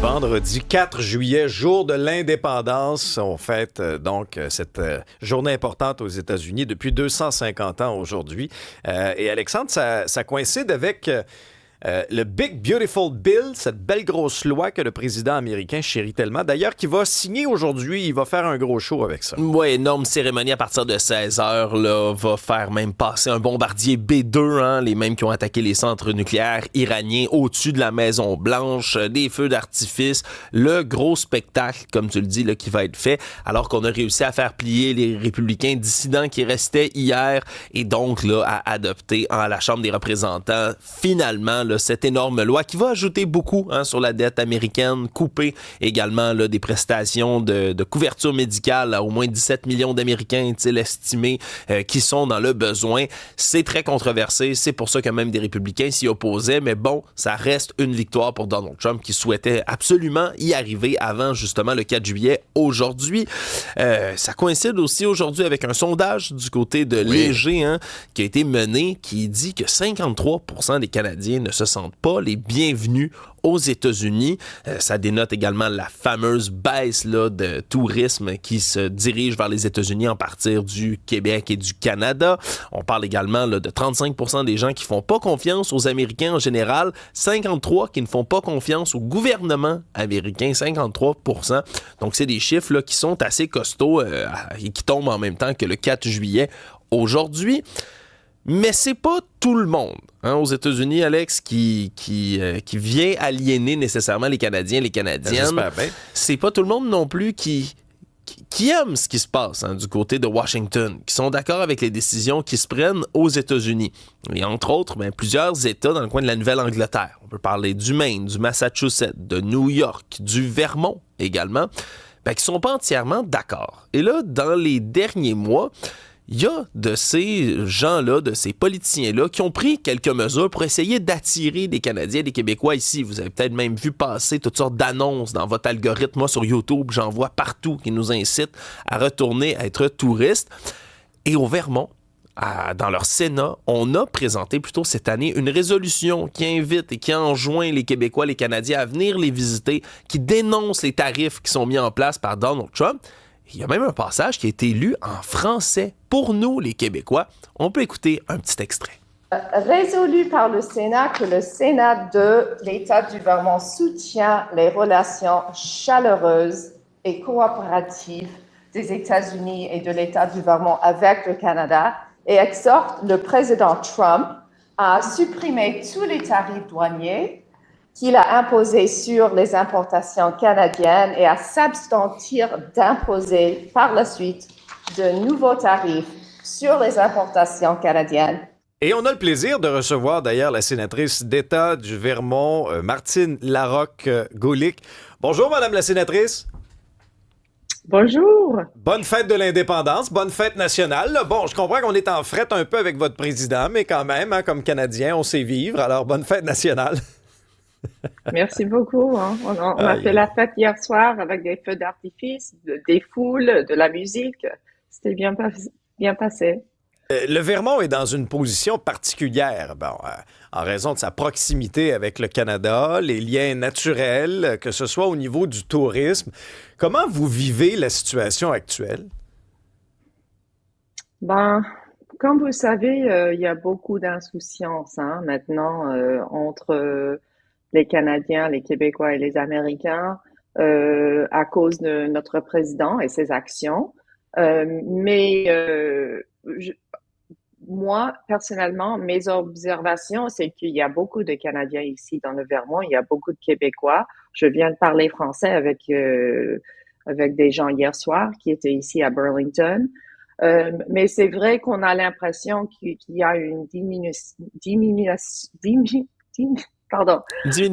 Vendredi 4 juillet, jour de l'indépendance. On fête cette journée importante aux États-Unis depuis 250 ans aujourd'hui. Et Alexandre, ça coïncide avec le Big Beautiful Bill, cette belle grosse loi que le président américain chérit tellement. D'ailleurs, qui va signer aujourd'hui, il va faire un gros show avec ça. Oui, énorme cérémonie à partir de 16h, là, va faire même passer un bombardier B-2, hein, les mêmes qui ont attaqué les centres nucléaires iraniens au-dessus de la Maison-Blanche, des feux d'artifice, le gros spectacle, comme tu le dis, là, qui va être fait, alors qu'on a réussi à faire plier les républicains dissidents qui restaient hier, et donc là, à adopter à la Chambre des représentants, finalement, là, cette énorme loi qui va ajouter beaucoup, hein, sur la dette américaine, couper également là, des prestations de couverture médicale à au moins 17 millions d'Américains, est-il estimé, qui sont dans le besoin. C'est très controversé, c'est pour ça que même des républicains s'y opposaient, mais bon, ça reste une victoire pour Donald Trump qui souhaitait absolument y arriver avant justement le 4 juillet aujourd'hui. Ça coïncide aussi aujourd'hui avec un sondage du côté de Léger, hein, qui a été mené, qui dit que 53% des Canadiens ne se sentent pas les bienvenus aux États-Unis. Ça dénote également la fameuse baisse là, de tourisme qui se dirige vers les États-Unis en partir du Québec et du Canada. On parle également là, de 35% des gens qui font pas confiance aux Américains en général, 53% qui ne font pas confiance au gouvernement américain, 53%. Donc, c'est des chiffres là, qui sont assez costauds et qui tombent en même temps que le 4 juillet aujourd'hui. Mais c'est pas tout le monde, hein, aux États-Unis, Alex, qui vient aliéner nécessairement les Canadiens, les Canadiennes. C'est pas tout le monde non plus qui aime ce qui se passe, hein, du côté de Washington, qui sont d'accord avec les décisions qui se prennent aux États-Unis. Et entre autres, plusieurs États dans le coin de la Nouvelle-Angleterre. On peut parler du Maine, du Massachusetts, de New York, du Vermont également, qui sont pas entièrement d'accord. Et là, dans les derniers mois, il y a de ces gens-là, de ces politiciens-là, qui ont pris quelques mesures pour essayer d'attirer des Canadiens, des Québécois ici. Vous avez peut-être même vu passer toutes sortes d'annonces dans votre algorithme. Moi, sur YouTube, j'en vois partout qui nous incitent à retourner à être touristes. Et au Vermont, dans leur Sénat, on a présenté plutôt cette année une résolution qui invite et qui enjoint les Québécois, les Canadiens à venir les visiter, qui dénonce les tarifs qui sont mis en place par Donald Trump. Il y a même un passage qui a été lu en français pour nous, les Québécois. On peut écouter un petit extrait. Résolu par le Sénat que le Sénat de l'État du Vermont soutient les relations chaleureuses et coopératives des États-Unis et de l'État du Vermont avec le Canada et exhorte le président Trump à supprimer tous les tarifs douaniers qu'il a imposé sur les importations canadiennes et à s'abstenir d'imposer par la suite de nouveaux tarifs sur les importations canadiennes. Et on a le plaisir de recevoir d'ailleurs la sénatrice d'État du Vermont, Martine Larocque-Gaulick. Bonjour, Madame la sénatrice. Bonjour. Bonne fête de l'indépendance, bonne fête nationale. Bon, je comprends qu'on est en frette un peu avec votre président, mais quand même, hein, comme Canadien, on sait vivre. Alors, bonne fête nationale. Merci beaucoup. Hein. On a fait la fête hier soir avec des feux d'artifice, des foules, de la musique. C'était bien passé. Le Vermont est dans une position particulière, en raison de sa proximité avec le Canada, les liens naturels, que ce soit au niveau du tourisme. Comment vous vivez la situation actuelle? Comme vous savez, il y a beaucoup d'insouciance maintenant entre les Canadiens, les Québécois et les Américains à cause de notre président et ses actions. Moi, personnellement, mes observations, c'est qu'il y a beaucoup de Canadiens ici dans le Vermont, il y a beaucoup de Québécois. Je viens de parler français avec des gens hier soir qui étaient ici à Burlington. Mais c'est vrai qu'on a l'impression qu'il y a une diminution, il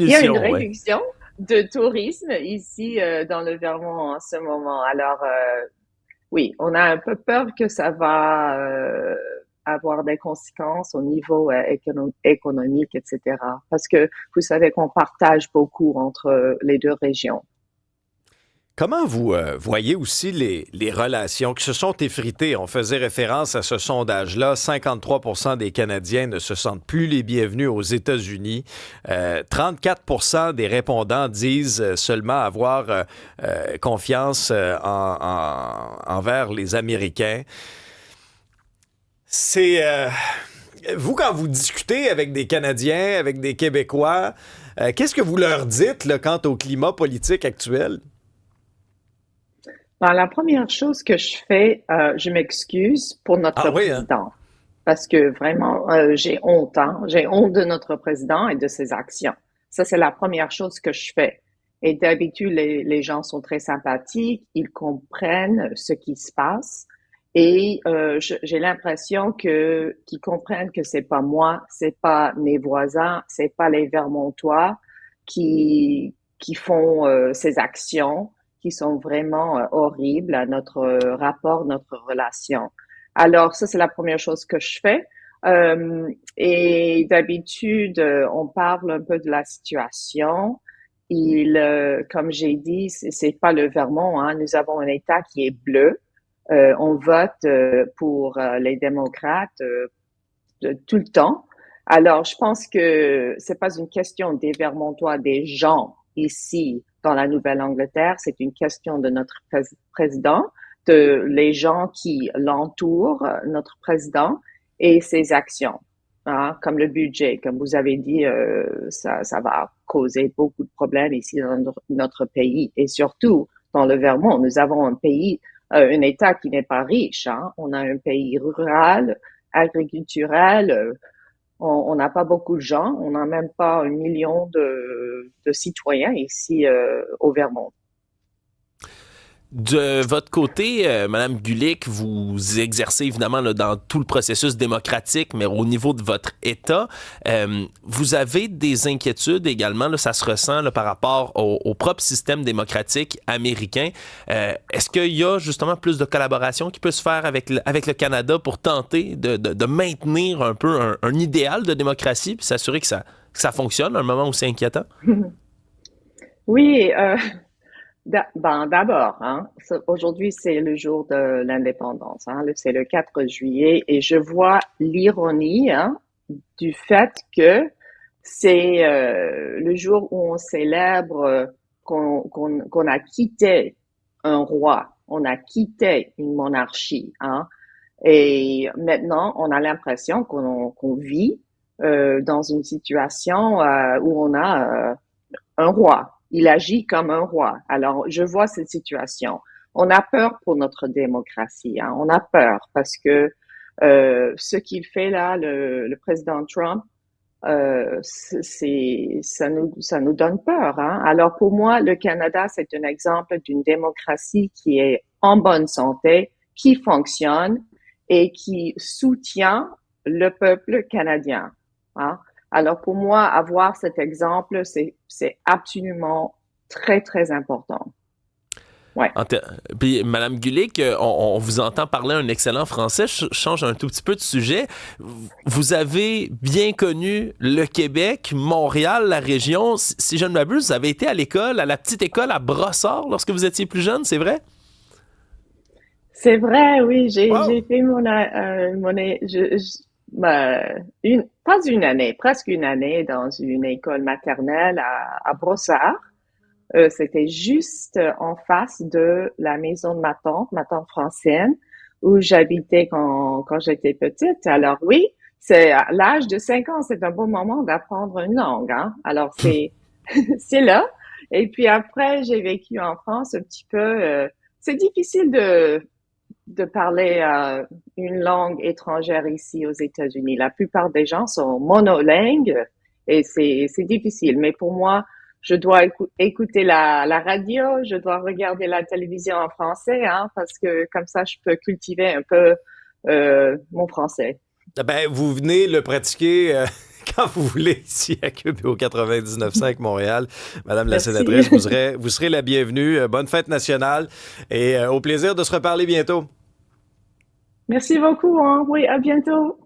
y a une réduction de tourisme ici dans le Vermont en ce moment. Alors, oui, on a un peu peur que ça va avoir des conséquences au niveau économique, etc. Parce que vous savez qu'on partage beaucoup entre les deux régions. Comment vous voyez aussi les relations qui se sont effritées? On faisait référence à ce sondage-là. 53 des Canadiens ne se sentent plus les bienvenus aux États-Unis. 34 des répondants disent seulement avoir confiance envers les Américains. C'est... vous, quand vous discutez avec des Canadiens, avec des Québécois, qu'est-ce que vous leur dites là, quant au climat politique actuel? Ben, la première chose que je fais, je m'excuse pour notre Ah oui, hein? président. Parce que vraiment, j'ai honte, hein. J'ai honte de notre président et de ses actions. Ça, c'est la première chose que je fais. Et d'habitude, les gens sont très sympathiques, ils comprennent ce qui se passe. Et j'ai l'impression qu'ils comprennent que c'est pas moi, c'est pas mes voisins, c'est pas les Vermontois qui font ces actions qui sont vraiment horribles à notre rapport, notre relation. Alors, ça, c'est la première chose que je fais. Et d'habitude, on parle un peu de la situation. Comme j'ai dit, c'est pas le Vermont, hein. Nous avons un État qui est bleu. On vote pour les démocrates tout le temps. Alors, je pense que c'est pas une question des Vermontois, des gens ici dans la Nouvelle-Angleterre, c'est une question de notre président, de les gens qui l'entourent, notre président, et ses actions, hein, comme le budget, comme vous avez dit, ça va causer beaucoup de problèmes ici dans notre pays, et surtout dans le Vermont. Nous avons un pays, un État qui n'est pas riche, hein. On a un pays rural, agriculturel. On n'a pas beaucoup de gens, on n'a même pas 1 million de citoyens ici au Vermont. De votre côté, Madame Gulick, vous exercez évidemment là, dans tout le processus démocratique, mais au niveau de votre État, vous avez des inquiétudes également, là, ça se ressent là, par rapport au propre système démocratique américain. Est-ce qu'il y a justement plus de collaboration qui peut se faire avec le Canada pour tenter de maintenir un peu un idéal de démocratie puis s'assurer que ça fonctionne à un moment où c'est inquiétant? Oui, d'abord, hein, aujourd'hui c'est le jour de l'indépendance, hein, c'est le 4 juillet, et je vois l'ironie, hein, du fait que c'est le jour où on célèbre qu'on a quitté un roi, on a quitté une monarchie, hein, et maintenant on a l'impression qu'on vit dans une situation où on a un roi. Il agit comme un roi. Alors, je vois cette situation. On a peur pour notre démocratie, hein. On a peur parce que ce qu'il fait là, le président Trump, ça nous donne peur, hein. Alors, pour moi, le Canada, c'est un exemple d'une démocratie qui est en bonne santé, qui fonctionne et qui soutient le peuple canadien, hein. Alors, pour moi, avoir cet exemple, c'est absolument très, très important. Ouais. Puis, Madame Gulick, on vous entend parler un excellent français. Je change un tout petit peu de sujet. Vous avez bien connu le Québec, Montréal, la région. Si je ne m'abuse, vous avez été à l'école, à la petite école à Brossard lorsque vous étiez plus jeune, c'est vrai? C'est vrai, oui. Wow. J'ai fait pas une année, presque une année dans une école maternelle à Brossard. C'était juste en face de la maison de ma tante Francine, où j'habitais quand j'étais petite. Alors oui, c'est à l'âge de 5 ans, c'est un bon moment d'apprendre une langue, hein. Alors c'est là. Et puis après, j'ai vécu en France un petit peu. C'est difficile de parler une langue étrangère ici aux États-Unis. La plupart des gens sont monolingues et c'est difficile. Mais pour moi, je dois écouter la radio, je dois regarder la télévision en français, hein, parce que comme ça, je peux cultiver un peu mon français. Ben, vous venez le pratiquer quand vous voulez ici à Cube et au 99.5 Montréal. Madame la Merci. sénatrice, vous serez la bienvenue. Bonne fête nationale et au plaisir de se reparler bientôt. Merci beaucoup, hein. Oui, à bientôt.